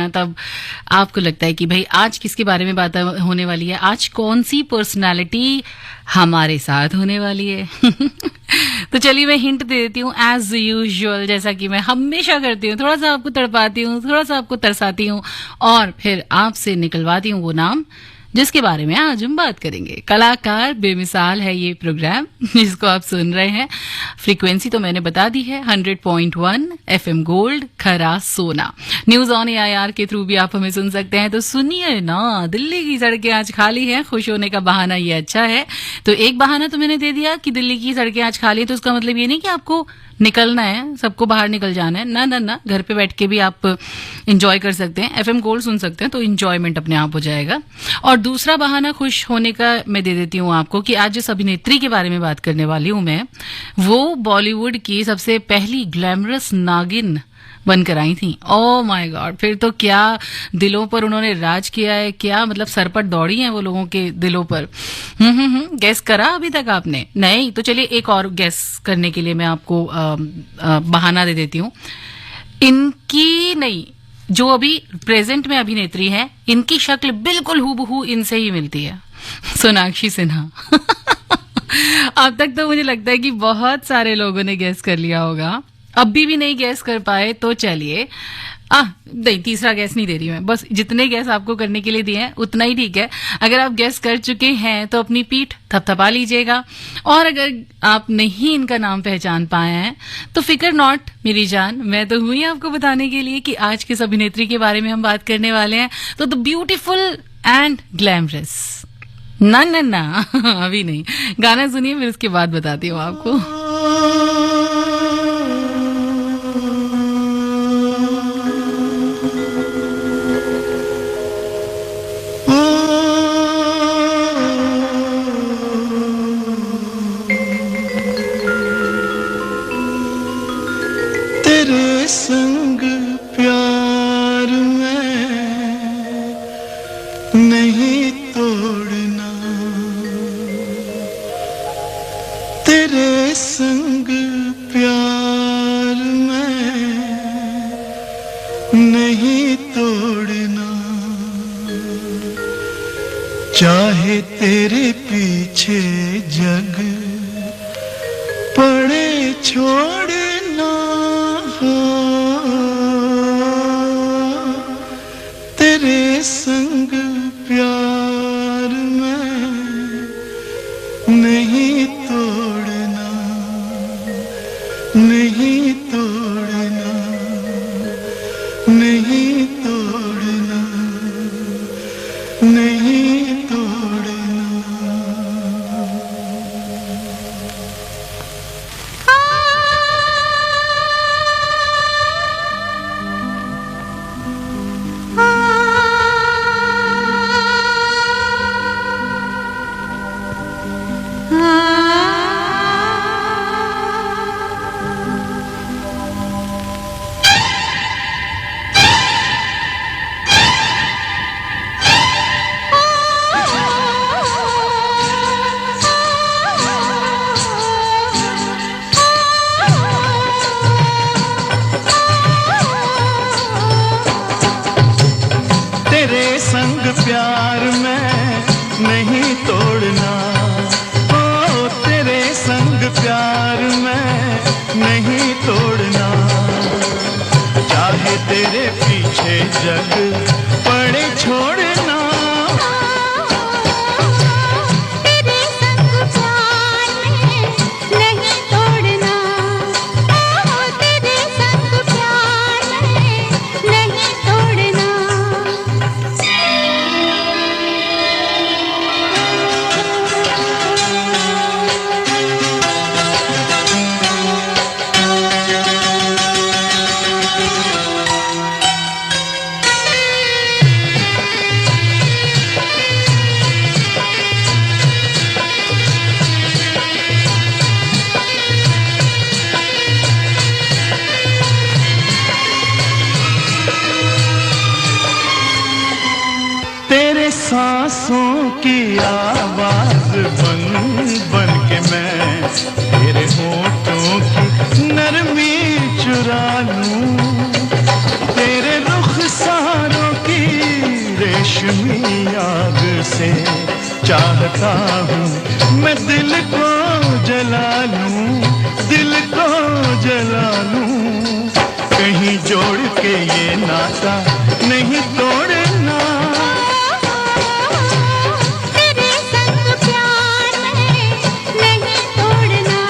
तब आपको लगता है कि भाई आज किसके बारे में बात होने वाली है, आज कौन सी पर्सनालिटी हमारे साथ होने वाली है। तो चलिए मैं हिंट दे देती हूँ एज यूजुअल, जैसा कि मैं हमेशा करती हूँ। थोड़ा सा आपको तड़पाती हूँ, थोड़ा सा आपको तरसाती हूँ और फिर आपसे निकलवाती हूँ वो नाम जिसके बारे में आज हम बात करेंगे। कलाकार बेमिसाल है ये प्रोग्राम जिसको आप सुन रहे हैं। फ्रीक्वेंसी तो मैंने बता दी है 100.1 FM गोल्ड खरा सोना। न्यूज ऑन AIR के थ्रू भी आप हमें सुन सकते हैं। तो सुनिए ना, दिल्ली की सड़कें आज खाली हैं, खुश होने का बहाना ये अच्छा है। तो एक बहाना तो मैंने दे दिया कि दिल्ली की सड़कें आज खाली है, तो उसका मतलब ये नहीं कि आपको निकलना है, सबको बाहर निकल जाना है। ना ना ना, घर पे बैठ के भी आप इंजॉय कर सकते हैं, FM गोल्ड सुन सकते हैं, तो इंजॉयमेंट अपने आप हो जाएगा। और दूसरा बहाना खुश होने का मैं दे देती हूँ आपको कि आज जिस अभिनेत्री के बारे में बात करने वाली हूँ मैं, वो बॉलीवुड की सबसे पहली ग्लैमरस नागिन बनकर आई थी। ओह माय गॉड, फिर तो क्या दिलों पर उन्होंने राज किया है, क्या मतलब सर पर दौड़ी हैं वो लोगों के दिलों पर। गैस करा अभी तक आपने? नहीं? तो चलिए एक और गैस करने के लिए मैं आपको बहाना दे देती हूँ। इनकी नहीं, जो अभी प्रेजेंट में अभिनेत्री है, इनकी शक्ल बिल्कुल हूबहू इनसे ही मिलती है, सोनाक्षी सिन्हा। अब तक तो मुझे लगता है कि बहुत सारे लोगों ने गैस कर लिया होगा। अभी भी नहीं गैस कर पाए तो चलिए नहीं, तीसरा गैस नहीं दे रही मैं, बस जितने गैस आपको करने के लिए दिए हैं उतना ही ठीक है। अगर आप गैस कर चुके हैं तो अपनी पीठ थपथपा लीजिएगा, और अगर आप नहीं इनका नाम पहचान पाए हैं तो फिकर नॉट मेरी जान, मैं तो हुई आपको बताने के लिए कि आज किस अभिनेत्री के बारे में हम बात करने वाले हैं। तो द ब्यूटीफुल एंड ग्लैमरस, ना ना ना अभी नहीं, गाना सुनिए फिर उसके बाद बताती हूँ आपको। तेरे संग प्यार में नहीं तोड़ना, तेरे संग प्यार में नहीं तोड़ना, चाहे तेरे पीछे जग पड़े छोड़ना, तेरे संग प्यार में नहीं तोड़ना, नहीं तोड़ना, नहीं तोड़ना, नहीं तोड़ना। तेरे संग प्यार में नहीं तोड़ना, ओ तेरे संग प्यार में नहीं तोड़ना, चाहे तेरे पीछे जग पड़े छोड़ना, तेरे संग प्यार में नहीं तोड़ना, ओ तेरे संग प्यार में नहीं तोड़ना। तेरे सांसों की आवाज बन बन के मैं तेरे होठों की नरमी चुरा लूं, तेरे रुखसारों चाहता हूँ मैं दिल को जला लूं, दिल को जला लूं, कहीं जोड़ के ये नाता नहीं तोड़ना। तेरे संग प्यार में नहीं तोड़ना,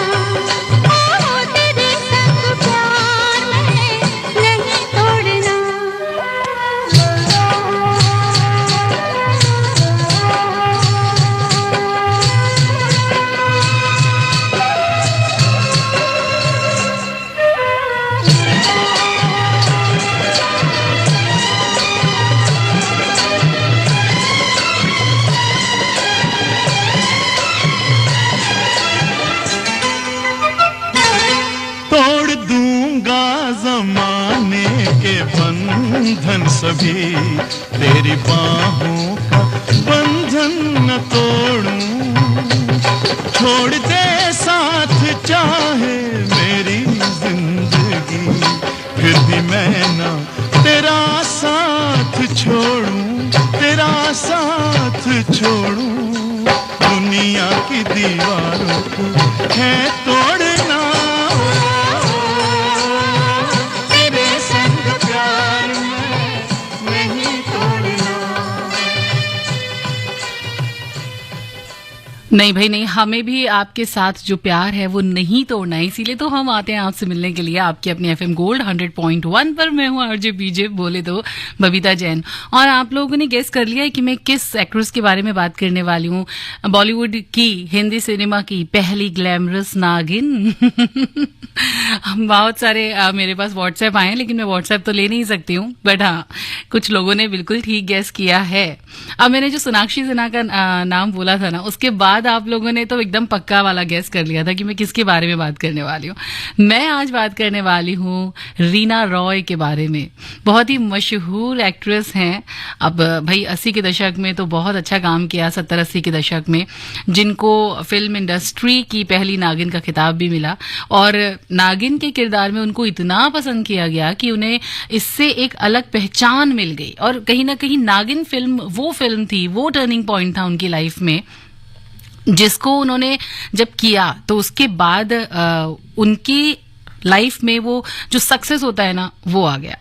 ओ तेरे संग प्यार में नहीं तोड़ना। तोड़ दूंगा जमाने के बंधन सभी, तेरी बाहों का बंधन न तोड़ूं, छोड़ दे साथ चाहे मेरी जिंदगी, फिर भी मैं ना तेरा साथ छोड़ूं, तेरा साथ छोड़ूं, दुनिया की दीवारों को है तोड़ना। तेरे संग प्यार में नहीं तोड़ना। नहीं भाई नहीं, हमें भी आपके साथ जो प्यार है वो नहीं तोड़ना है, इसीलिए तो हम आते हैं आपसे मिलने के लिए आपके अपने एफएम गोल्ड 100.1 पर। मैं हूँ आरजे बीजे, बोले तो बबीता जैन। और आप लोगों ने गेस कर लिया है कि मैं किस एक्ट्रेस के बारे में बात करने वाली हूँ। बॉलीवुड की, हिंदी सिनेमा की पहली ग्लैमरस नागिन। बहुत सारे मेरे पास व्हाट्सएप आए हैं, लेकिन मैं व्हाट्सएप तो ले नहीं सकती हूँ, बट हाँ कुछ लोगों ने बिल्कुल ठीक गेस किया है। अब मैंने जो सोनाक्षी सिन्हा का नाम बोला था ना, उसके बाद आप लोगों ने तो एकदम पक्का वाला गेस कर लिया था कि मैं किसके बारे में बात करने वाली हूँ। मैं आज बात करने वाली हूँ रीना रॉय के बारे में। बहुत ही मशहूर एक्ट्रेस हैं। अब भाई 80 के दशक में तो बहुत अच्छा काम किया, 70-80 के दशक में, जिनको फिल्म इंडस्ट्री की पहली नागिन का खिताब भी मिला। और नागिन के किरदार में उनको इतना पसंद किया गया कि उन्हें इससे एक अलग पहचान मिल गई। और कहीं ना कहीं नागिन फिल्म वो फिल्म थी, वो टर्निंग पॉइंट था उनकी लाइफ में, जिसको उन्होंने जब किया तो उसके बाद उनकी लाइफ में वो जो सक्सेस होता है ना, वो आ गया।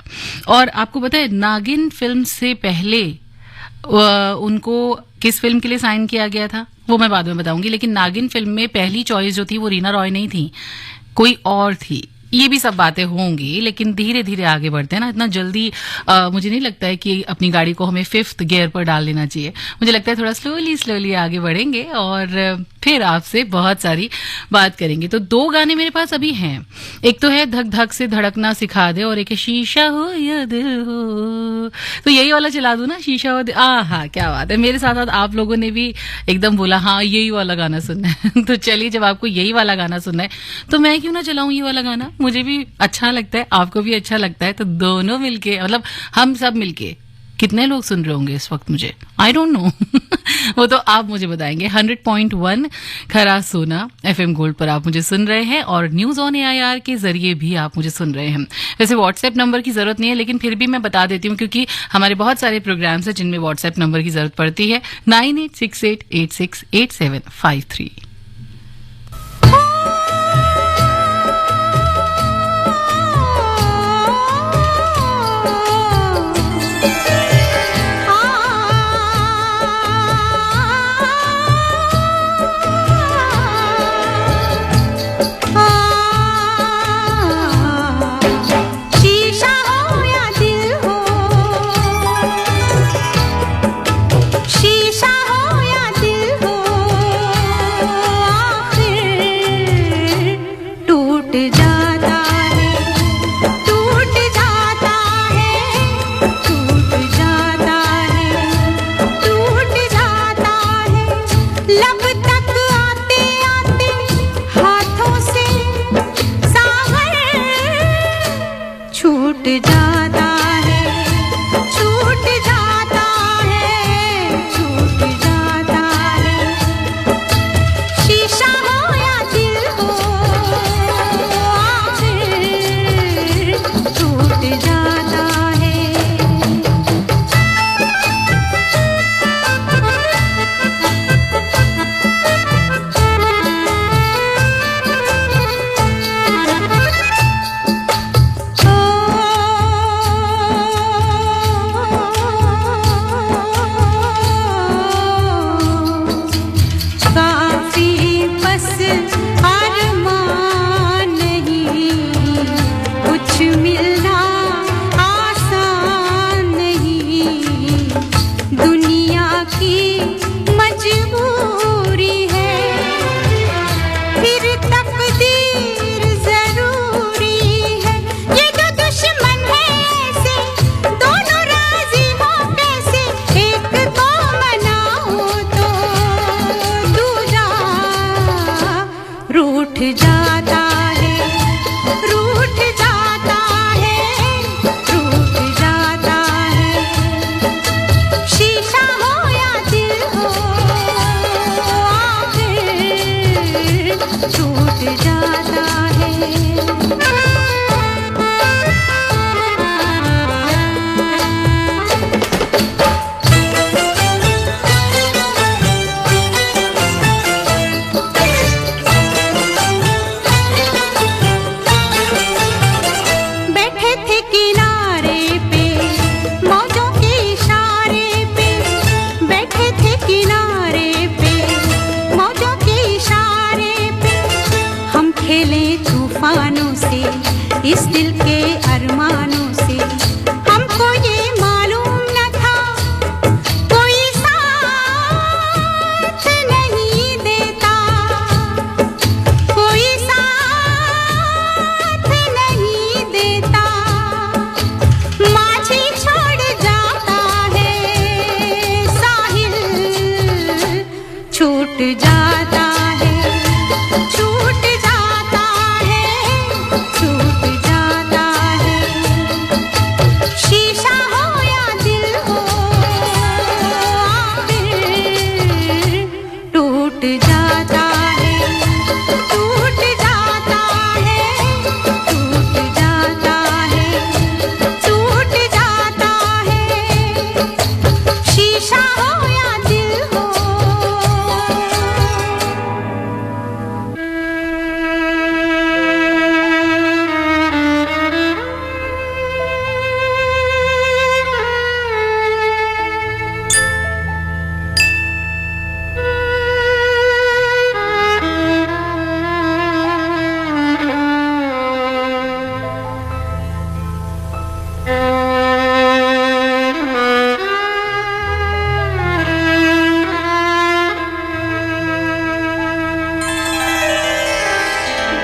और आपको पता है नागिन फिल्म से पहले उनको किस फिल्म के लिए साइन किया गया था वो मैं बाद में बताऊंगी, लेकिन नागिन फिल्म में पहली चॉइस जो थी वो रीना रॉय नहीं थी, कोई और थी। ये भी सब बातें होंगी, लेकिन धीरे धीरे आगे बढ़ते हैं ना। इतना जल्दी मुझे नहीं लगता है कि अपनी गाड़ी को हमें 5th गियर पर डाल लेना चाहिए। मुझे लगता है थोड़ा स्लोली आगे बढ़ेंगे और फिर आपसे बहुत सारी बात करेंगे। तो 2 गाने मेरे पास अभी हैं। एक तो है धक धक से धड़कना सिखा दे, और एक है शीशा हो या दिल हो। तो यही वाला चला दूं ना, शीशा हो दिल। हाँ क्या बात है, मेरे साथ साथ आप लोगों ने भी एकदम बोला हाँ यही वाला गाना सुनना है। तो चलिए, जब आपको यही वाला गाना सुनना है तो मैं क्यों ना चलाऊं ये वाला गाना। मुझे भी अच्छा लगता है, आपको भी अच्छा लगता है, तो दोनों मिलके, मतलब हम सब मिलके। कितने लोग सुन रहे होंगे इस वक्त मुझे, आई डोंट नो। वो तो आप मुझे बताएंगे। 100.1 खरा सोना एफएम गोल्ड पर आप मुझे सुन रहे हैं, और न्यूज ऑन एआईआर के जरिए भी आप मुझे सुन रहे हैं। वैसे व्हाट्सएप नंबर की जरूरत नहीं है, लेकिन फिर भी मैं बता देती हूँ, क्योंकि हमारे बहुत सारे प्रोग्राम्स हैं जिनमें व्हाट्सएप नंबर की जरूरत पड़ती है। 9868868753। शीशा हो या दिल हो, शीशा हो या दिल हो, मजबूरी है, फिर तकदीर जरूरी है। ये दो दुश्मन है ऐसे, दोनों राजी हो कैसे, एक को मनाओ तो दूजा रूठ जाता है, रूठ जाता है, रूठ जाता है। शीशा हो या दिल हो, आखिर टूट जाता है। बैठे थे किनारे पे मौजों के इशारे पे, बैठे थे किनारे पे मौजों के इशारे पे। हम खेले तूफानों से, इस दिल के अरमानों से। हमको ये मालूम न था कोई साथ नहीं देता, कोई साथ नहीं देता। माझी छोड़ जाता है, साहिल छूट जाता है, छूट जाता है, छूट जाता है। शीशा हो या दिल हो, आखिर टूट जाता है, टूट जाता है, टूट जाता है, टूट जाता है। शीशा हो या दिल हो।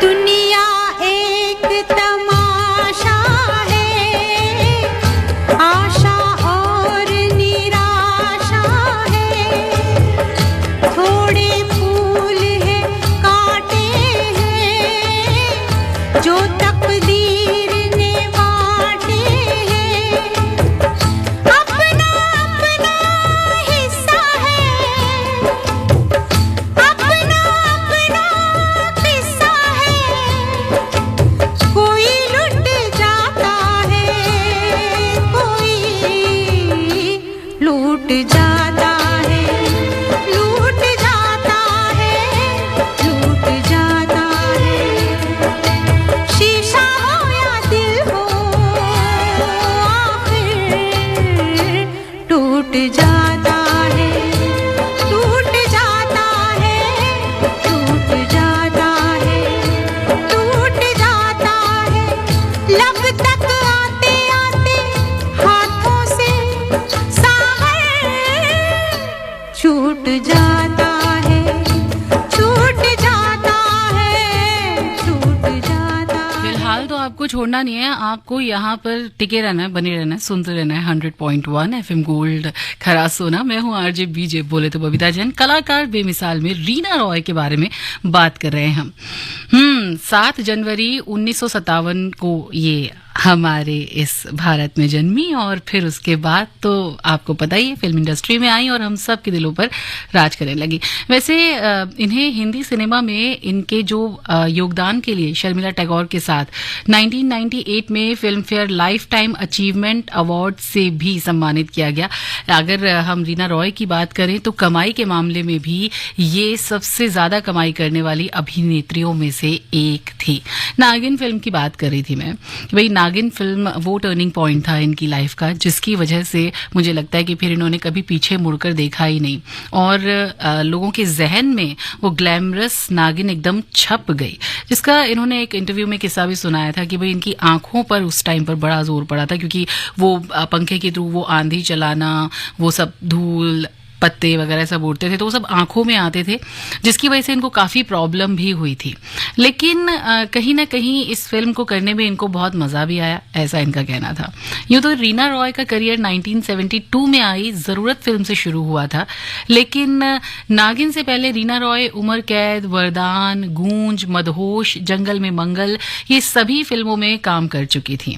दुनिया एक तमाशा है, आशा और निराशा है। थोड़े फूल है, कांटे हैं, जो तकदीर ने बांटे हैं। अपना अपना हिस्सा है, अपना अपना किस्सा है। कोई लुट जाता है, कोई लूट जाता है, लूट जाता है, लूट जाता है। शीशा हो या दिल हो, आखिर टूट जाता है, टूट जाता है, टूट जाता है, टूट जाता है। लब तक आते आते हाथों से सागर छूट जाता है, छूट जाता है, छूट जाता है। फिलहाल तो आपको छोड़ना नहीं है, आपको यहाँ पर टिके रहना है, बने रहना है, सुनते रहना है 100.1 FM गोल्ड खरा सोना। मैं हूँ आरजे बीजे, बोले तो बबीता जैन। कलाकार बेमिसाल में रीना रॉय के बारे में बात कर रहे हैं हम। 7 जनवरी 1957 को ये हमारे इस भारत में जन्मी और फिर उसके बाद तो आपको पता ही है फिल्म इंडस्ट्री में आई और हम सब के दिलों पर राज करने लगी। वैसे इन्हें हिंदी सिनेमा में इनके जो योगदान के लिए शर्मिला टैगोर के साथ 1998 में film fair life time achievement award से भी सम्मानित किया गया। अगर हम रीना रॉय की बात करें तो कमाई के मामले में भी ये सबसे ज्यादा कमाई करने वाली अभिनेत्रियों में से एक थी। नागिन फिल्म की बात कर रही थी मैं, भाई नागिन फिल्म वो टर्निंग पॉइंट था इनकी लाइफ का, जिसकी वजह से मुझे लगता है कि फिर इन्होंने कभी पीछे मुड़कर देखा ही नहीं और लोगों के जहन में वो ग्लैमरस नागिन एकदम छप गई। जिसका इन्होंने एक इंटरव्यू में किस्सा भी सुनाया था कि भाई इनकी आंखों पर उस टाइम पर बड़ा जोर पड़ा था, क्योंकि वो पंखे के थ्रू वो आंधी चलाना, वो सब धूल पत्ते वगैरह सब उड़ते थे, तो वो सब आंखों में आते थे, जिसकी वजह से इनको काफ़ी प्रॉब्लम भी हुई थी। लेकिन कहीं ना कहीं इस फिल्म को करने में इनको बहुत मज़ा भी आया, ऐसा इनका कहना था। यूँ तो रीना रॉय का करियर 1972 में आई ज़रूरत फिल्म से शुरू हुआ था, लेकिन नागिन से पहले रीना रॉय उमर कैद, वरदान, गूंज, मदहोश, जंगल में मंगल, ये सभी फिल्मों में काम कर चुकी थी।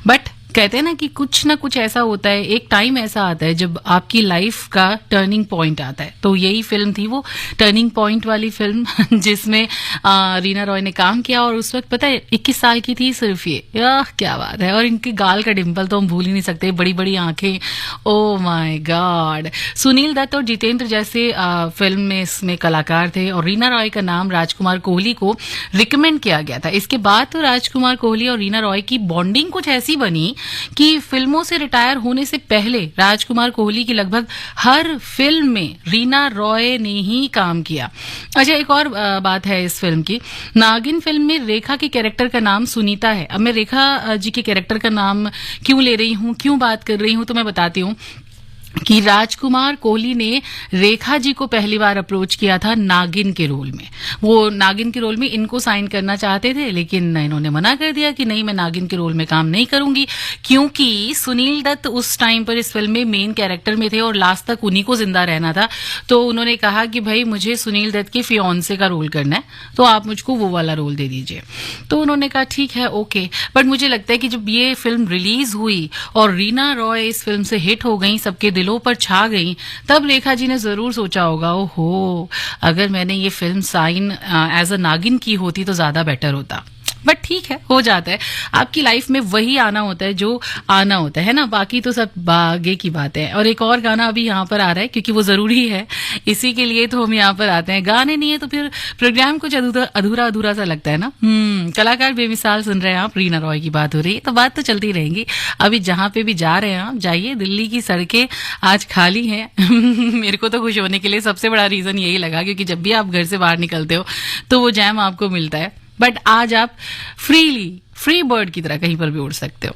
बट कहते हैं ना कि कुछ ना कुछ ऐसा होता है, एक टाइम ऐसा आता है जब आपकी लाइफ का टर्निंग पॉइंट आता है। तो यही फिल्म थी वो टर्निंग पॉइंट वाली फिल्म जिसमें रीना रॉय ने काम किया। और उस वक्त पता है 21 साल की थी सिर्फ ये, क्या बात है। और इनके गाल का डिम्पल तो हम भूल ही नहीं सकते, बड़ी बड़ी आंखें, oh my God. Sunil Dutt और जितेंद्र जैसे फिल्म में इसमें कलाकार थे, और रीना रॉय का नाम राजकुमार कोहली को रिकमेंड किया गया था। इसके बाद तो राजकुमार कोहली और रीना रॉय की बॉन्डिंग कुछ ऐसी बनी कि फिल्मों से रिटायर होने से पहले राजकुमार कोहली की लगभग हर फिल्म में रीना रॉय ने ही काम किया। अच्छा, एक और बात है इस फिल्म की, नागिन फिल्म में रेखा के कैरेक्टर का नाम सुनीता है। अब मैं रेखा जी के कैरेक्टर का नाम क्यों ले रही हूँ, क्यों बात कर रही हूँ, तो मैं बताती हूँ कि राजकुमार कोहली ने रेखा जी को पहली बार अप्रोच किया था नागिन के रोल में। वो नागिन के रोल में इनको साइन करना चाहते थे, लेकिन इन्होंने मना कर दिया कि नहीं, मैं नागिन के रोल में काम नहीं करूंगी, क्योंकि सुनील दत्त उस टाइम पर इस फिल्म में मेन कैरेक्टर में थे और लास्ट तक उन्हीं को जिंदा रहना था। तो उन्होंने कहा कि भाई मुझे सुनील दत्त के फियोन्से का रोल करना है, तो आप मुझको वो वाला रोल दे दीजिए। तो उन्होंने कहा ठीक है, ओके। बट मुझे लगता है कि जब ये फिल्म रिलीज हुई और रीना रॉय इस फिल्म से हिट हो गई, सबके दिलों पर छा गई, तब रेखा जी ने जरूर सोचा होगा, ओहो, अगर मैंने ये फिल्म साइन एज अ नागिन की होती तो ज्यादा बेटर होता। बट ठीक है, हो जाता है। आपकी लाइफ में वही आना होता है जो आना होता है ना, बाकी तो सब आगे की बात है। और एक और गाना अभी यहाँ पर आ रहा है क्योंकि वो जरूरी है, इसी के लिए तो हम यहाँ पर आते हैं। गाने नहीं है तो फिर प्रोग्राम कुछ अधूरा अधूरा सा लगता है ना। कलाकार बेमिसाल सुन रहे हैं आप, रीना रॉय की बात हो रही है, तो बात तो चलती रहेंगी। अभी जहाँ पे भी जा रहे हैं आप जाइए, दिल्ली की सड़कें आज खाली हैं। मेरे को तो खुश होने के लिए सबसे बड़ा रीजन यही लगा, क्योंकि जब भी आप घर से बाहर निकलते हो तो वो जैम आपको मिलता है। बट आज आप फ्री बर्ड की तरह कहीं पर भी उड़ सकते हो।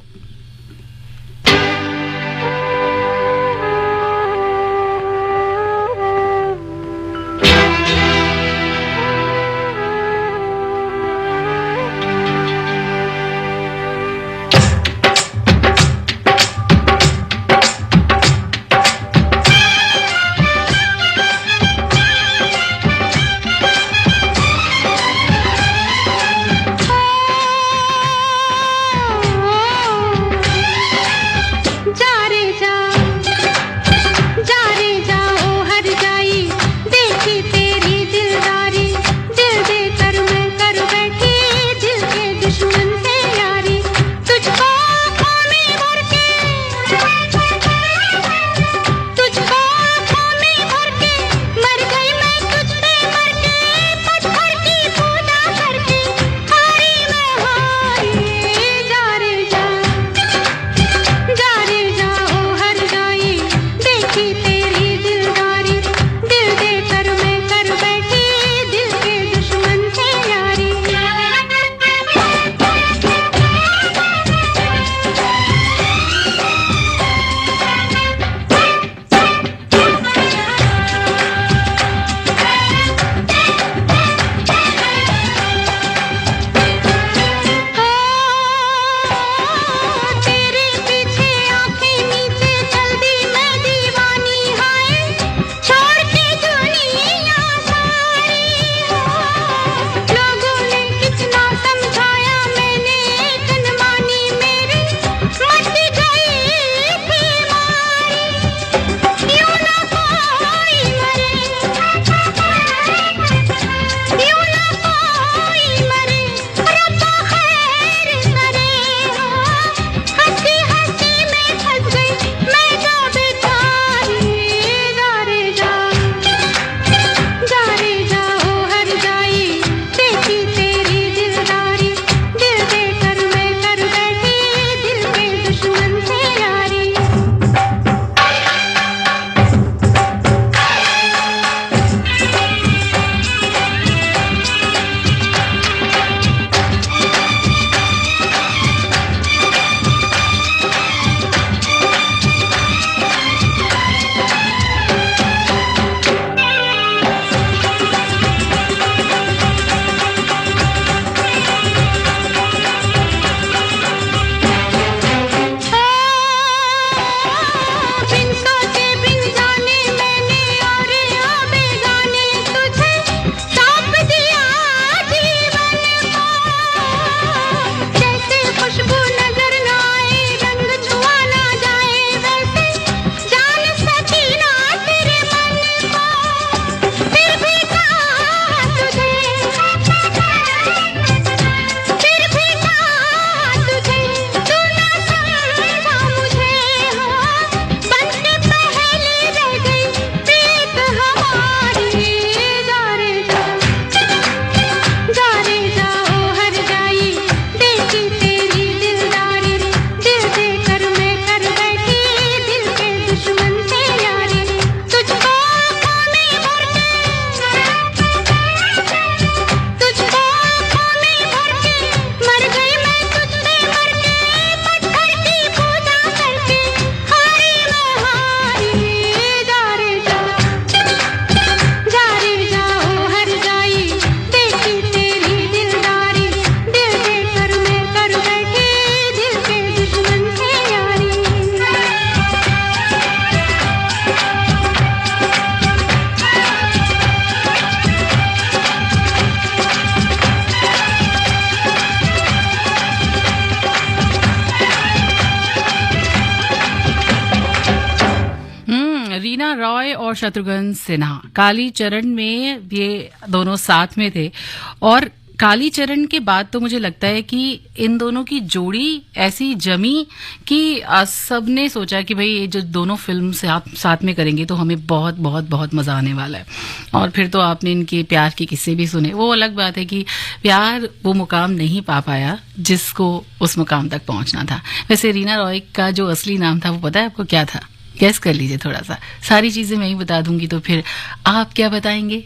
रीना रॉय और शत्रुघ्न सिन्हा कालीचरण में ये दोनों साथ में थे। और कालीचरण के बाद तो मुझे लगता है कि इन दोनों की जोड़ी ऐसी जमी कि सबने सोचा कि भाई ये जो दोनों फिल्म साथ में करेंगे तो हमें बहुत बहुत बहुत मजा आने वाला है। और फिर तो आपने इनके प्यार के किस्से भी सुने। वो अलग बात है कि प्यार वो मुकाम नहीं पा पाया जिसको उस मुकाम तक पहुंचना था। वैसे रीना रॉय का जो असली नाम था वो पता है आपको क्या था? गैस कर लीजिए थोड़ा सा। सारी चीजें मैं ही बता दूंगी तो फिर आप क्या बताएंगे?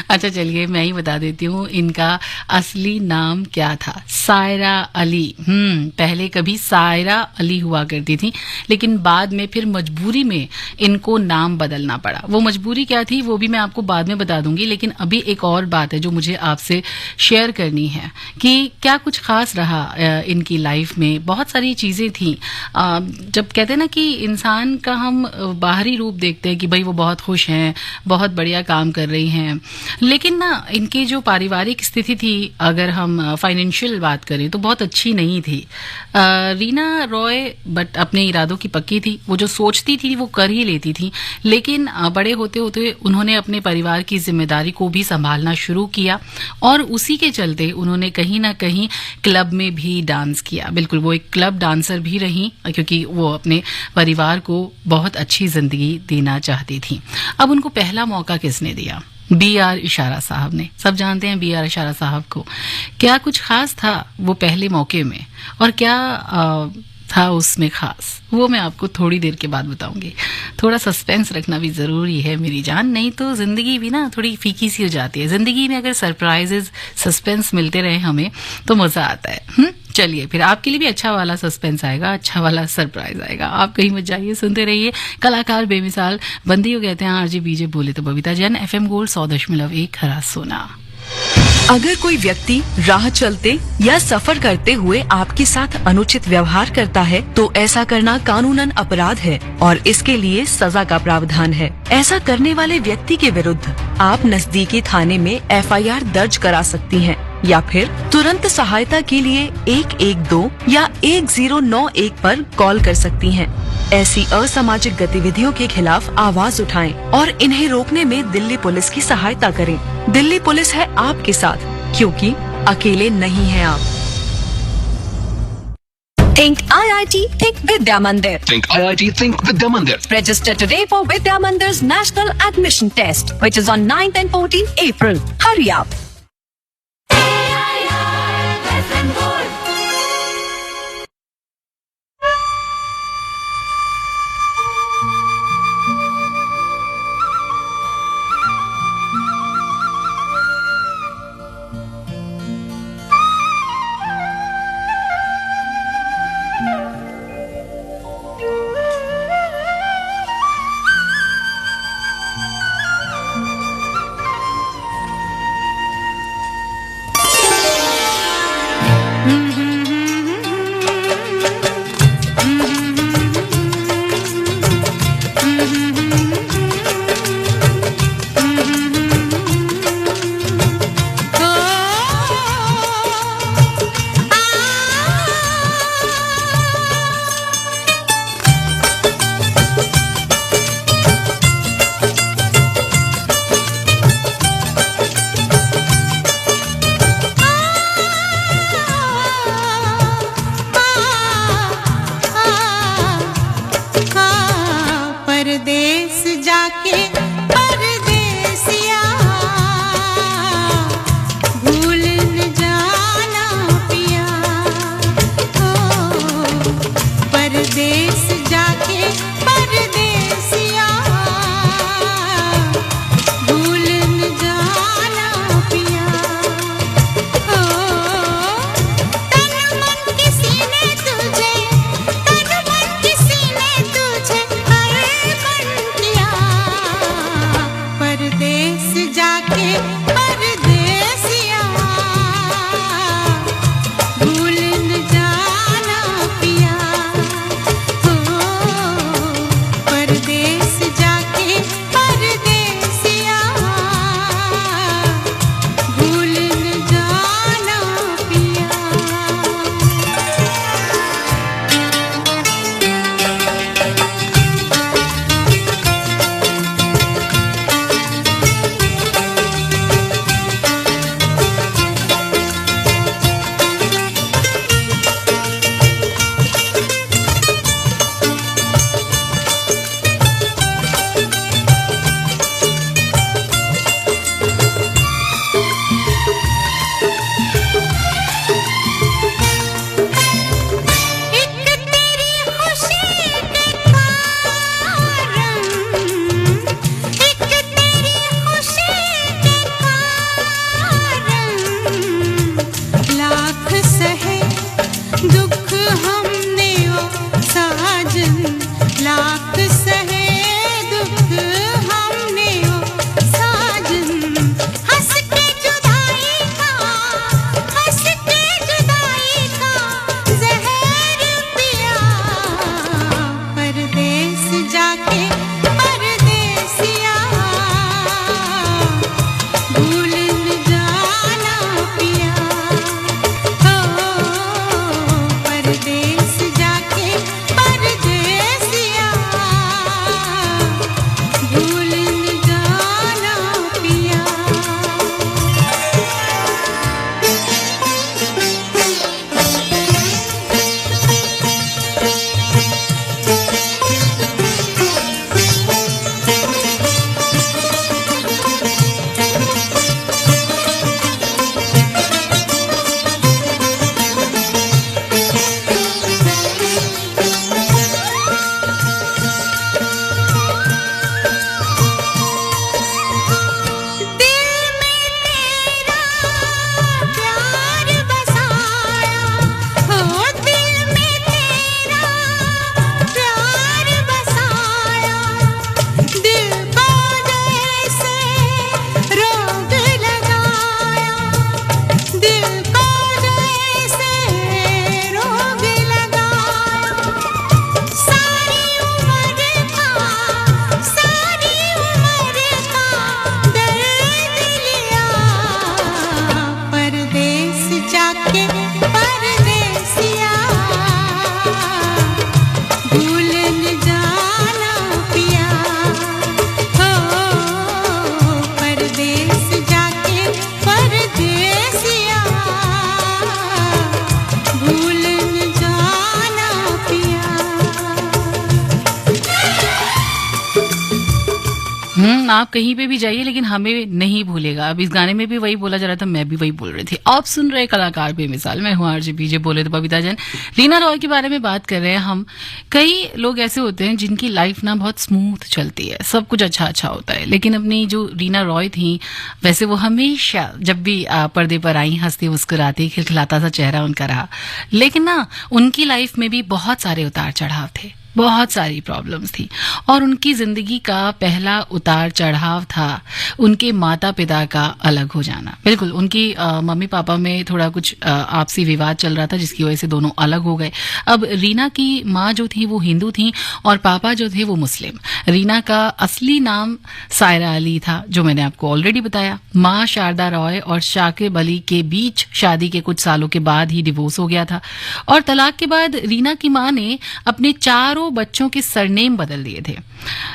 अच्छा चलिए मैं ही बता देती हूँ इनका असली नाम क्या था। सायरा अली। पहले कभी सायरा अली हुआ करती थी, लेकिन बाद में फिर मजबूरी में इनको नाम बदलना पड़ा। वो मजबूरी क्या थी वो भी मैं आपको बाद में बता दूंगी, लेकिन अभी एक और बात है जो मुझे आपसे शेयर करनी है कि क्या कुछ खास रहा इनकी लाइफ में। बहुत सारी चीजें थी। जब कहते हैं ना कि इंसान का हम बाहरी रूप देखते हैं कि भाई वो बहुत खुश हैं, बहुत बढ़िया काम कर रही हैं, लेकिन ना इनकी जो पारिवारिक स्थिति थी, अगर हम फाइनेंशियल बात करें तो बहुत अच्छी नहीं थी। रीना रॉय बट अपने इरादों की पक्की थी। वो जो सोचती थी वो कर ही लेती थी, लेकिन बड़े होते होते उन्होंने अपने परिवार की जिम्मेदारी को भी संभालना शुरू किया और उसी के चलते उन्होंने कहीं ना कहीं क्लब में भी डांस किया। बिल्कुल वो एक क्लब डांसर भी रही क्योंकि वो अपने परिवार को बहुत अच्छी जिंदगी देना चाहती थी। अब उनको पहला मौका किसने दिया? B.R. इशारा साहब ने। सब जानते हैं B.R. इशारा साहब को। क्या कुछ खास था वो पहले मौके में और क्या था उसमें खास, वो मैं आपको थोड़ी देर के बाद बताऊंगी। थोड़ा सस्पेंस रखना भी जरूरी है मेरी जान, नहीं तो जिंदगी भी ना थोड़ी फीकी सी हो जाती है। जिंदगी में अगर सरप्राइजेस सस्पेंस मिलते रहे हमें तो मजा आता है। चलिए फिर आपके लिए भी अच्छा वाला सस्पेंस आएगा, अच्छा वाला सरप्राइज आएगा। आप कहीं मत जाइए, सुनते रहिए कलाकार बेमिसाल। बंदियों कहते हैं आरजे बीजे, बोले तो बबीता जैन। FM गोल्ड 100.1 खरा सोना। अगर कोई व्यक्ति राह चलते या सफर करते हुए आपके साथ अनुचित व्यवहार करता है तो ऐसा करना कानूनन अपराध है और इसके लिए सजा का प्रावधान है। ऐसा करने वाले व्यक्ति के विरुद्ध आप नजदीकी थाने में FIR दर्ज करा सकती हैं या फिर तुरंत सहायता के लिए 112 या 1091 पर कॉल कर सकती हैं। ऐसी असामाजिक गतिविधियों के खिलाफ आवाज उठाएं और इन्हें रोकने में दिल्ली पुलिस की सहायता करें। दिल्ली पुलिस है आपके साथ, क्योंकि अकेले नहीं हैं आप। Think IIT, think Vidya Mandir. Think IIT, think Vidya Mandir. Register today for Vidya Mandir's National Admission Test, which is on 9th and 14th April. Hurry up. आप कहीं पे भी जाइए लेकिन हमें नहीं भूलेगा। अब इस गाने में भी वही बोला जा रहा था, मैं भी वही बोल रही थी। आप सुन रहे कलाकार बेमिसाल, मैं हूँ आरजे बीजे, बोले तो बबीता जैन। रीना रॉय के बारे में बात कर रहे हैं हम। कई लोग ऐसे होते हैं जिनकी लाइफ ना बहुत स्मूथ चलती है, सब कुछ अच्छा अच्छा होता है, लेकिन अपनी जो रीना रॉय थी, वैसे वो हमेशा जब भी पर्दे पर आई हंसती मुस्कुराती खिलखिलाता सा चेहरा उनका रहा, लेकिन ना उनकी लाइफ में भी बहुत सारे उतार चढ़ाव थे, बहुत सारी प्रॉब्लम्स थी। और उनकी जिंदगी का पहला उतार चढ़ाव था उनके माता पिता का अलग हो जाना। बिल्कुल, उनकी मम्मी पापा में थोड़ा कुछ आपसी विवाद चल रहा था, जिसकी वजह से दोनों अलग हो गए। अब रीना की माँ जो थी वो हिंदू थी और पापा जो थे वो मुस्लिम। रीना का असली नाम सायरा अली था, जो मैंने आपको ऑलरेडी बताया। माँ शारदा रॉय और शाकिब अली के बीच शादी के कुछ सालों के बाद ही डिवोर्स हो गया था, और तलाक के बाद रीना की माँ ने अपने चारों बच्चों के सरनेम बदल दिए थे।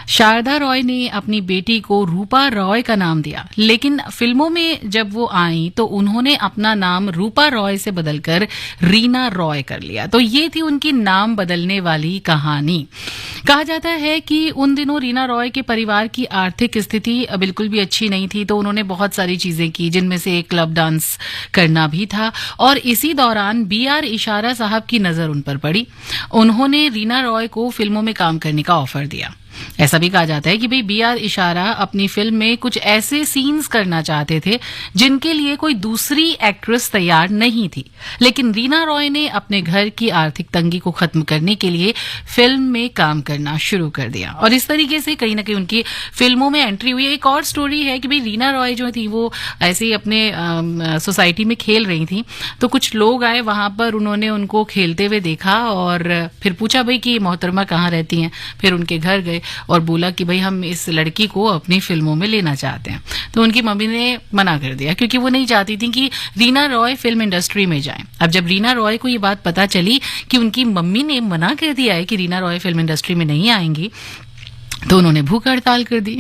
शारदा रॉय ने अपनी बेटी को रूपा रॉय का नाम दिया, लेकिन फिल्मों में जब वो आई तो उन्होंने अपना नाम रूपा रॉय से बदलकर रीना रॉय कर लिया। तो ये थी उनकी नाम बदलने वाली कहानी। कहा जाता है कि उन दिनों रीना रॉय के परिवार की आर्थिक स्थिति बिल्कुल भी अच्छी नहीं थी, तो उन्होंने बहुत सारी चीजें की, जिनमें से एक क्लब डांस करना भी था। और इसी दौरान BR इशारा साहब की नजर उन पर पड़ी। उन्होंने रीना रॉय को फिल्मों में काम करने का ऑफर दिया। ऐसा भी कहा जाता है कि भाई BR इशारा अपनी फिल्म में कुछ ऐसे सीन्स करना चाहते थे जिनके लिए कोई दूसरी एक्ट्रेस तैयार नहीं थी, लेकिन रीना रॉय ने अपने घर की आर्थिक तंगी को खत्म करने के लिए फिल्म में काम करना शुरू कर दिया, और इस तरीके से कहीं ना कहीं उनकी फिल्मों में एंट्री हुई। एक और स्टोरी है कि भाई रीना रॉय जो थी वो ऐसे ही अपने सोसाइटी में खेल रही थी, तो कुछ लोग आए वहां पर, उन्होंने उनको खेलते हुए देखा और फिर पूछा भाई कि मोहतरमा कहाँ रहती हैं। फिर उनके घर गए और बोला कि भाई हम इस लड़की को अपनी फिल्मों में लेना चाहते हैं। तो उनकी मम्मी ने मना कर दिया, क्योंकि वो नहीं चाहती थी कि रीना रॉय फिल्म इंडस्ट्री में जाएं। अब जब रीना रॉय को ये बात पता चली कि उनकी मम्मी ने मना कर दिया है कि रीना रॉय फिल्म इंडस्ट्री में नहीं आएंगी, तो उन्होंने भूख हड़ताल कर दी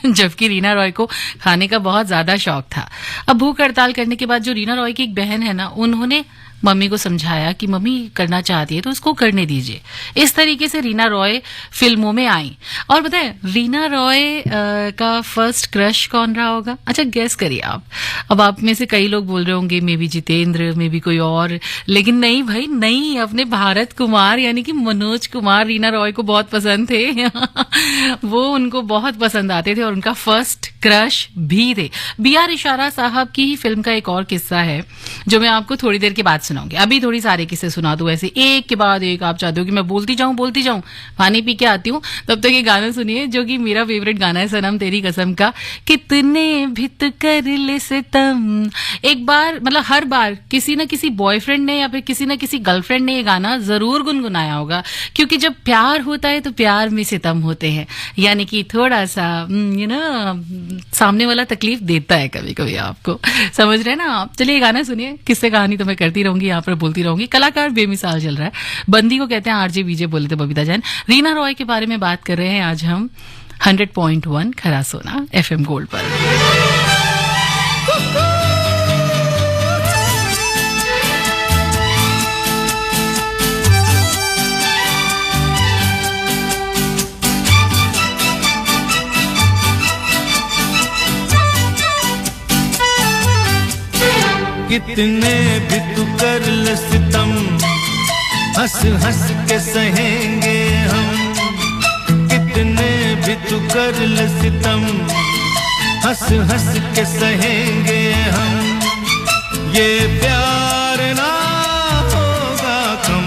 जबकि रीना रॉय को खाने का बहुत ज्यादा शौक था। अब भूख हड़ताल करने के बाद जो रीना रॉय की एक बहन है ना, उन्होंने मम्मी को समझाया कि मम्मी करना चाहती है तो उसको करने दीजिए। इस तरीके से रीना रॉय फिल्मों में आई। और बताए रीना रॉय का फर्स्ट क्रश कौन रहा होगा? अच्छा, गेस करिए आप। अब आप में से कई लोग बोल रहे होंगे may be Jitendra, may be कोई और, लेकिन नहीं भाई नहीं, अपने भारत कुमार यानी कि मनोज कुमार रीना रॉय को बहुत पसंद थे वो उनको बहुत पसंद आते थे और उनका फर्स्ट क्रश भी थे। BR इशारा साहब की ही फिल्म का एक और किस्सा है जो मैं आपको थोड़ी देर के बाद सुनाऊंगी। अभी थोड़ी सारे किस्से सुना दूं ऐसे एक के बाद एक। आप चाहते हो कि मैं बोलती जाऊं, पानी पी के आती हूँ, तब तक ये गाना सुनिए जो कि मेरा फेवरेट गाना है, सनम तेरी कसम का। कितने भी तो कर ले सितम। एक बार मतलब हर बार किसी न किसी बॉयफ्रेंड ने या फिर किसी न किसी गर्लफ्रेंड ने ये गाना जरूर गुनगुनाया होगा, क्योंकि जब प्यार होता है तो प्यार में सितम होते हैं, यानी कि थोड़ा सा सामने वाला तकलीफ देता है कभी कभी आपको, समझ रहे हैं ना आप। चलिए गाना सुनिए, किससे कहानी तो मैं करती रहूंगी, यहाँ पर बोलती रहूंगी। कलाकार बेमिसाल चल रहा है, बंदी को कहते हैं आरजे बीजे, बोले तो बबीता जैन। रीना रॉय के बारे में बात कर रहे हैं आज हम 100.1 खरा सोना FM गोल्ड पर। कितने भी तू कर ले सितम, हंस हंस के सहेंगे हम। कितने भी तू कर ले सितम, हंस हंस के सहेंगे हम। ये प्यार ना होगा कम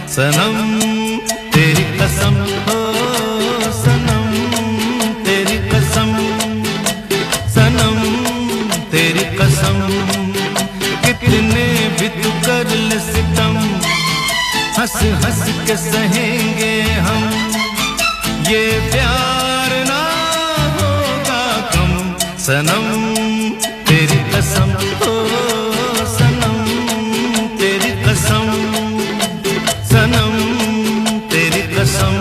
सनम, तेरी कसम हो सनम, तेरी कसम सनम, तेरी कसम। कितने भी तू कर ले सितम, हंस हंस के सहेंगे हम। ये प्यार ना होगा कम सनम, तेरी कसम हो सनम, तेरी कसम सनम, तेरी कसम।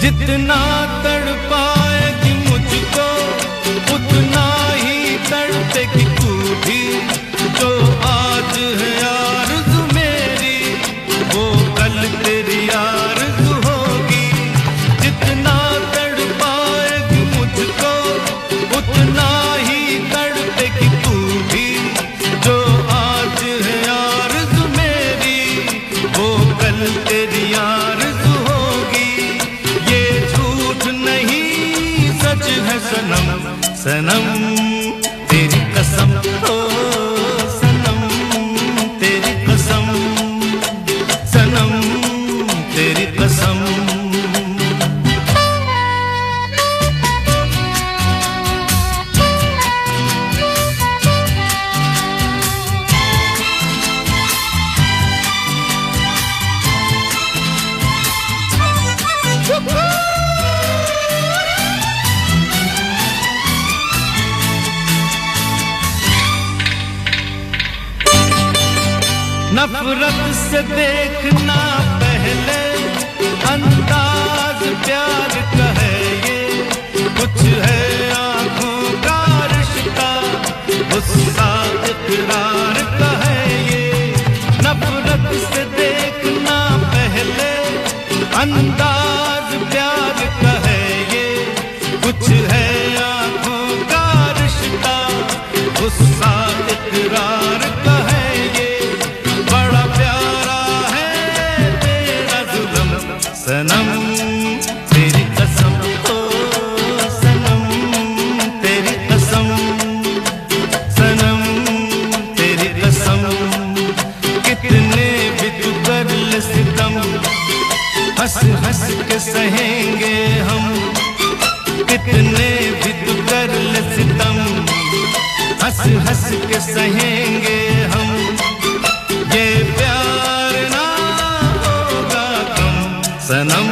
जितना तड़पाएगी मुझको उतना ही तड़पेगी तू भी जो आज है आरज़ू मेरी वो कल तेरी आरज़ू होगी जितना तड़पाएगी मुझको उतना ही तड़पेगी तू भी जो आज है आरज़ू मेरी वो कल तेरी आरज़ू होगी ये झूठ नहीं सच है सनम सनम तेरी कसम ओ सनम तेरी कसम सनम तेरी कसम नफरत से देखना पहले अंदाज प्यार का है ये कुछ है आंखों का रिश्ता गुस्सा इकरार का है ये नफरत से देखना पहले अंदाज प्यार का है ये कुछ है आंखों का रिश्ता गुस्सा इकरार का है ये बड़ा प्यारा है तेरा जुल्म सनम तेरी कसम ओ सनम तेरी कसम सनम तेरी कसम कितने भी तू कर ले सितम हंस हंस के सहेंगे हम कितने भी तू कर ले सितम हंस हंस के सहेंगे हम ये प्यार ना होगा कम सनम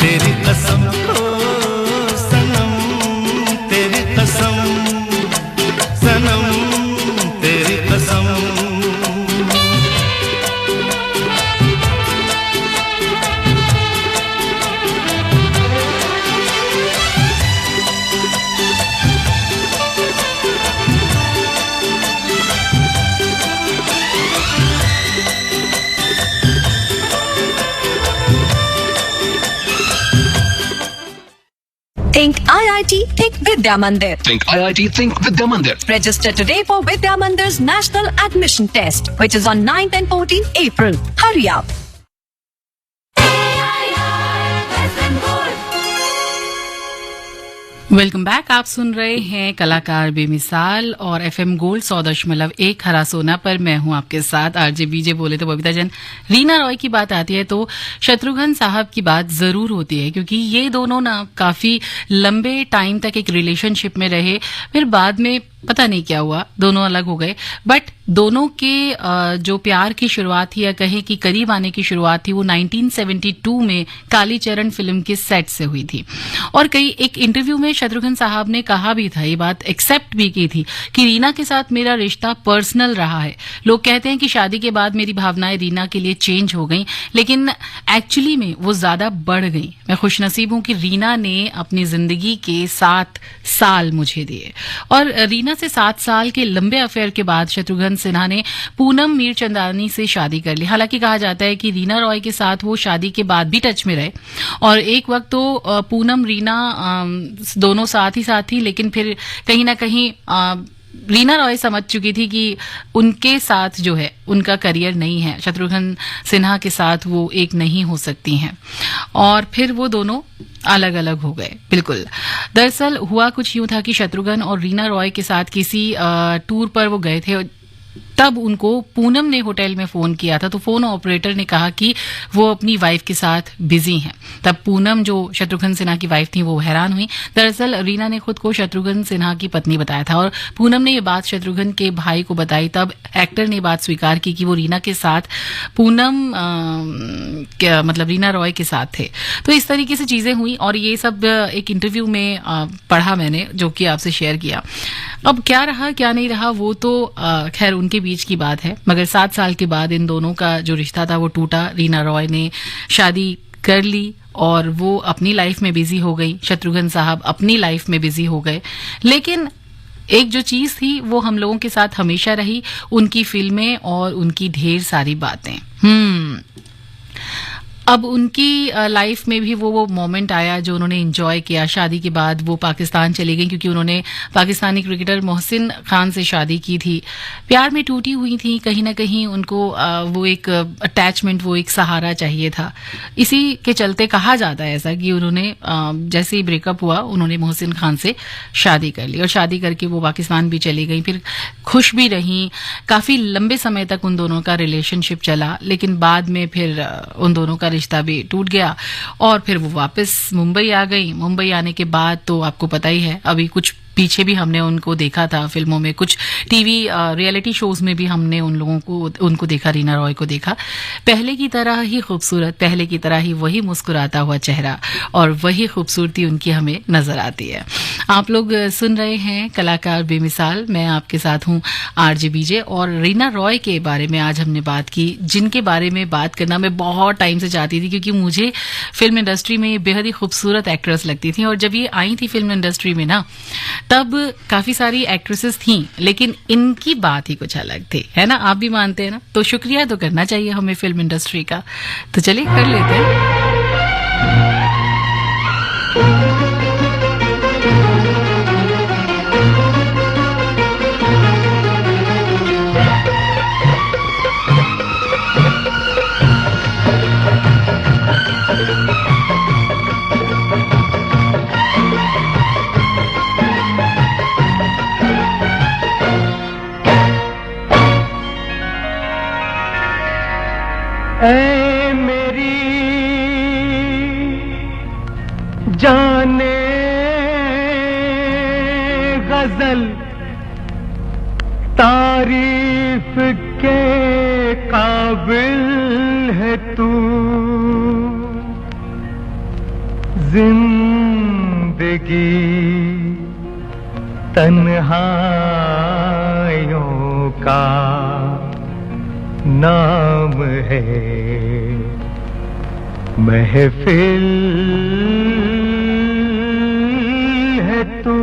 तेरी कसम ओ सनम तेरी कसम सनम तेरी कसम Think IIT, think Vidya Mandir. Think IIT, think Vidya Mandir. Register today for Vidya Mandir's National Admission Test, which is on 9th and 14th April. Hurry up. Welcome back. आप सुन रहे हैं कलाकार बेमिसाल और एफएम गोल्ड 100.1 हरा सोना पर मैं हूं आपके साथ आरजे बीजे। बोले तो बबीता जन, रीना रॉय की बात आती है तो शत्रुघ्न साहब की बात जरूर होती है, क्योंकि ये दोनों ना काफी लंबे टाइम तक एक रिलेशनशिप में रहे। फिर बाद में पता नहीं क्या हुआ, दोनों अलग हो गए। बट दोनों के जो प्यार की शुरुआत थी या कहें कि करीब आने की शुरुआत थी, वो 1972 में कालीचरण फिल्म के सेट से हुई थी। और कई एक इंटरव्यू में शत्रुघ्न साहब ने कहा भी था, ये बात एक्सेप्ट भी की थी कि रीना के साथ मेरा रिश्ता पर्सनल रहा है। लोग कहते हैं कि शादी के बाद मेरी भावनाएं रीना के लिए चेंज हो गई, लेकिन एक्चुअली में वो ज्यादा बढ़ गई। मैं खुशनसीब हूं कि रीना ने अपनी जिंदगी के 7 साल मुझे दिए। और रीना से 7 साल के लंबे अफेयर के बाद शत्रुघ्न सिन्हा ने पूनम मीरचंदानी से शादी कर ली। हालांकि कहा जाता है कि रीना रॉय के साथ वो शादी के बाद भी टच में रहे, और एक वक्त तो पूनम रीना दोनों साथ ही साथ थी, लेकिन फिर कहीं ना कहीं रीना रॉय समझ चुकी थी कि उनके साथ जो है उनका करियर नहीं है, शत्रुघ्न सिन्हा के साथ वो एक नहीं हो सकती हैं, और फिर वो दोनों अलग अलग हो गए। बिल्कुल, दरअसल हुआ कुछ यूं था कि शत्रुघ्न और रीना रॉय के साथ किसी टूर पर वो गए थे। तब उनको पूनम ने होटल में फोन किया था, तो फोन ऑपरेटर ने कहा कि वो अपनी वाइफ के साथ बिजी हैं। तब पूनम जो शत्रुघ्न सिन्हा की वाइफ थी वो हैरान हुई। दरअसल रीना ने खुद को शत्रुघ्न सिन्हा की पत्नी बताया था, और पूनम ने ये बात शत्रुघ्न के भाई को बताई। तब एक्टर ने बात स्वीकार की कि वो रीना के साथ मतलब रीना रॉय के साथ थे। तो इस तरीके से चीजें हुई, और ये सब एक इंटरव्यू में पढ़ा मैंने, जो कि आपसे शेयर किया। अब क्या रहा क्या नहीं रहा वो तो खैर उनके बीच की बात है, मगर 7 साल के बाद इन दोनों का जो रिश्ता था वो टूटा। रीना रॉय ने शादी कर ली और वो अपनी लाइफ में बिजी हो गई, शत्रुघ्न साहब अपनी लाइफ में बिजी हो गए। लेकिन एक जो चीज थी वो हम लोगों के साथ हमेशा रही, उनकी फिल्में और उनकी ढेर सारी बातें। अब उनकी लाइफ में भी वो मोमेंट आया जो उन्होंने एंजॉय किया। शादी के बाद वो पाकिस्तान चली गई क्योंकि उन्होंने पाकिस्तानी क्रिकेटर मोहसिन खान से शादी की थी। प्यार में टूटी हुई थी, कहीं ना कहीं उनको वो एक अटैचमेंट, वो एक सहारा चाहिए था। इसी के चलते कहा जाता है ऐसा कि उन्होंने जैसे ही ब्रेकअप हुआ उन्होंने मोहसिन खान से शादी कर ली और शादी करके वो पाकिस्तान भी चली गई। फिर खुश भी रही, काफी लंबे समय तक उन दोनों का रिलेशनशिप चला, लेकिन बाद में फिर उन दोनों का रिश्ता भी टूट गया और फिर वो वापस मुंबई आ गई। मुंबई आने के बाद तो आपको पता ही है, अभी कुछ पीछे भी हमने उनको देखा था फिल्मों में, कुछ टीवी रियलिटी शोज में भी हमने उनको देखा, रीना रॉय को देखा। पहले की तरह ही खूबसूरत, पहले की तरह ही वही मुस्कुराता हुआ चेहरा और वही खूबसूरती उनकी हमें नजर आती है। आप लोग सुन रहे हैं कलाकार बेमिसाल, मैं आपके साथ हूं आरजे बीजे और रीना रॉय के बारे में आज हमने बात की, जिनके बारे में बात करना मैं बहुत टाइम से चाहती थी क्योंकि मुझे फिल्म इंडस्ट्री में बेहद ही खूबसूरत एक्ट्रेस लगती थी। और जब ये आई थी फिल्म इंडस्ट्री में ना, तब काफी सारी एक्ट्रेसेस थीं, लेकिन इनकी बात ही कुछ अलग थी, है ना? आप भी मानते हैं ना? तो शुक्रिया तो करना चाहिए हमें फिल्म इंडस्ट्री का। तो चलिए कर लेते हैं। ऐ मेरी जाने गजल, तारीफ के काबिल है तू, जिंदगी तन्हाइयों का नाम है, महफिल है तू।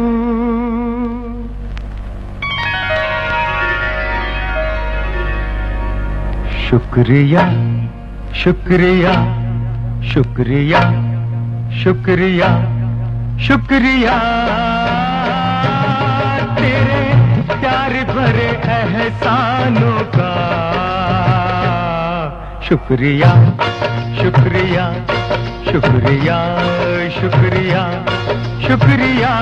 शुक्रिया शुक्रिया शुक्रिया शुक्रिया शुक्रिया तेरे प्यार भरे एहसानों का। शुक्रिया शुक्रिया शुक्रिया शुक्रिया शुक्रिया।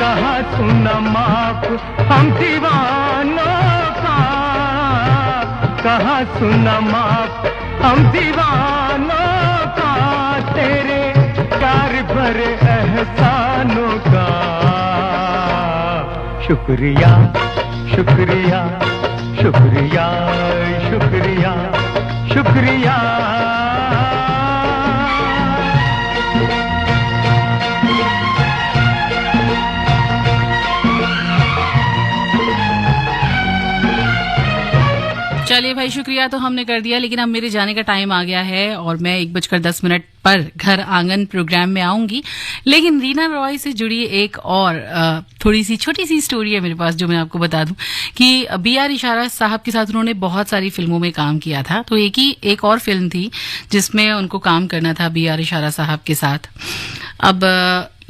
कहा सुना माफ हम दीवानों का, कहा सुना माफ हम दीवानों का, तेरे प्यार भरे एहसानों का। शुक्रिया शुक्रिया शुक्रिया शुक्रिया शुक्रिया। चलिए भाई, शुक्रिया तो हमने कर दिया, लेकिन अब मेरे जाने का टाइम आ गया है और मैं 1:10 पर घर आंगन प्रोग्राम में आऊंगी। लेकिन रीना रॉय से जुड़ी एक और थोड़ी सी छोटी सी स्टोरी है मेरे पास, जो मैं आपको बता दूं कि B.R. इशारा साहब के साथ उन्होंने बहुत सारी फिल्मों में काम किया था। तो एक और फिल्म थी जिसमें उनको काम करना था B.R. इशारा साहब के साथ। अब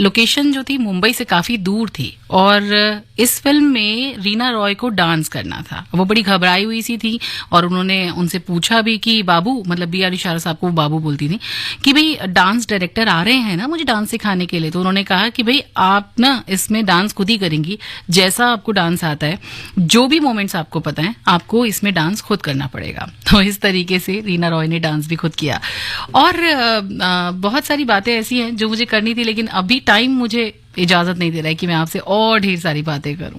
लोकेशन जो थी मुंबई से काफी दूर थी और इस फिल्म में रीना रॉय को डांस करना था। वो बड़ी घबराई हुई सी थी और उन्होंने उनसे पूछा भी कि बाबू, मतलब B.R. इशारा साहब को वो बाबू बोलती थी, कि भाई डांस डायरेक्टर आ रहे हैं ना मुझे डांस सिखाने के लिए। तो उन्होंने कहा कि भाई आप ना इसमें डांस खुद ही करेंगी, जैसा आपको डांस आता है, जो भी मोमेंट्स आपको पता है, आपको इसमें डांस खुद करना पड़ेगा। तो इस तरीके से रीना रॉय ने डांस भी खुद किया। और बहुत सारी बातें ऐसी हैं जो मुझे करनी थी, लेकिन अभी टाइम मुझे इजाजत नहीं दे रहा है कि मैं आपसे और ढेर सारी बातें करूं।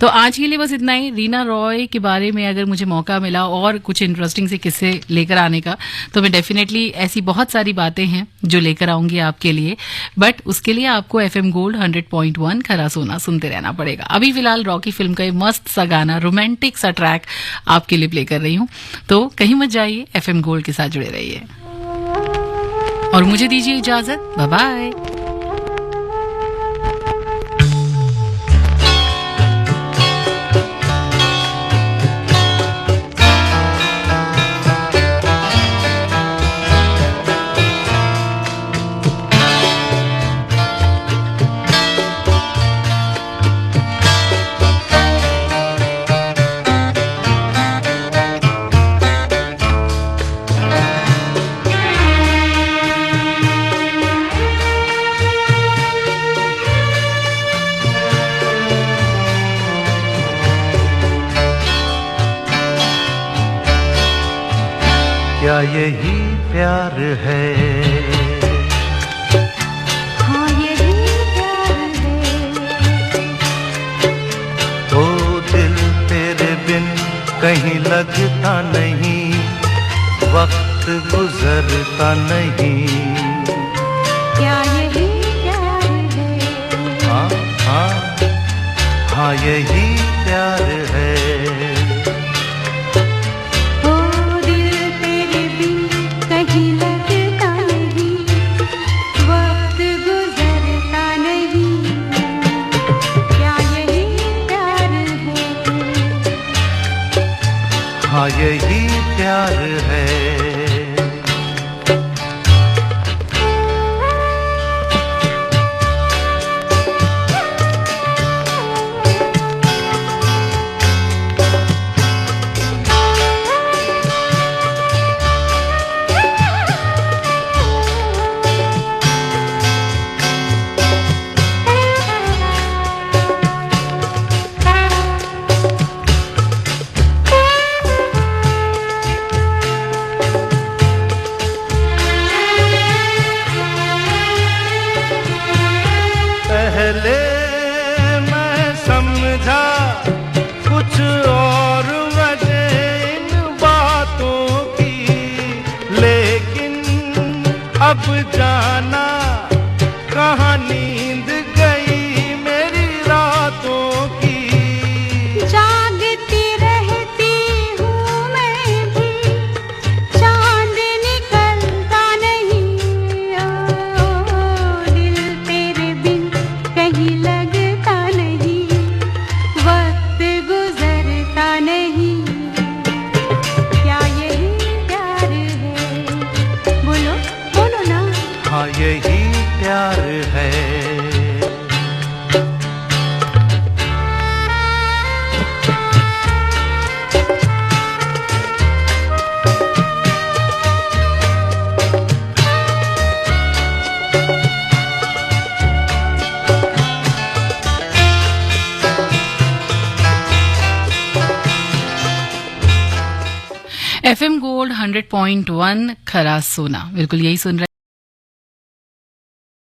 तो आज के लिए बस इतना ही। रीना रॉय के बारे में अगर मुझे मौका मिला और कुछ इंटरेस्टिंग से किस्से लेकर आने का, तो मैं डेफिनेटली ऐसी बहुत सारी बातें हैं जो लेकर आऊंगी आपके लिए, बट उसके लिए आपको FM गोल्ड 100.1 खरा सोना सुनते रहना पड़ेगा। अभी फिलहाल रॉकी फिल्म का ये मस्त सा गाना, रोमांटिक सा ट्रैक आपके लिए प्ले कर रही हूँ, तो कहीं मत जाइए, FM गोल्ड के साथ जुड़े रहिए और मुझे दीजिए इजाजत। Bye bye. क्या यही प्यार है? हाँ यही प्यार है। ओ दिल तेरे बिन कहीं लगता नहीं, वक्त गुजरता नहीं। क्या यही प्यार है? हाँ हाँ हाँ यही प्यार है। ओ दिल तेरे बिन कहीं लगता नहीं, वक्त गुजरता नहीं। क्या यही प्यार है? हाँ यही प्यार है। पहले मैं समझा कुछ और वजह इन बातों की, लेकिन अब जाना कहाँ नींद गई मेरी रातों की। जागती रहती हूँ मैं भी, चांद निकलता नहीं। ओ दिल तेरे बिन कहीं लगता नहीं, वक्त गुजरता नहीं। क्या यही प्यार है? बोलो बोलो ना। हाँ यही प्यार है। FM गोल्ड 100.1 खरा सोना, बिल्कुल यही सुन रहे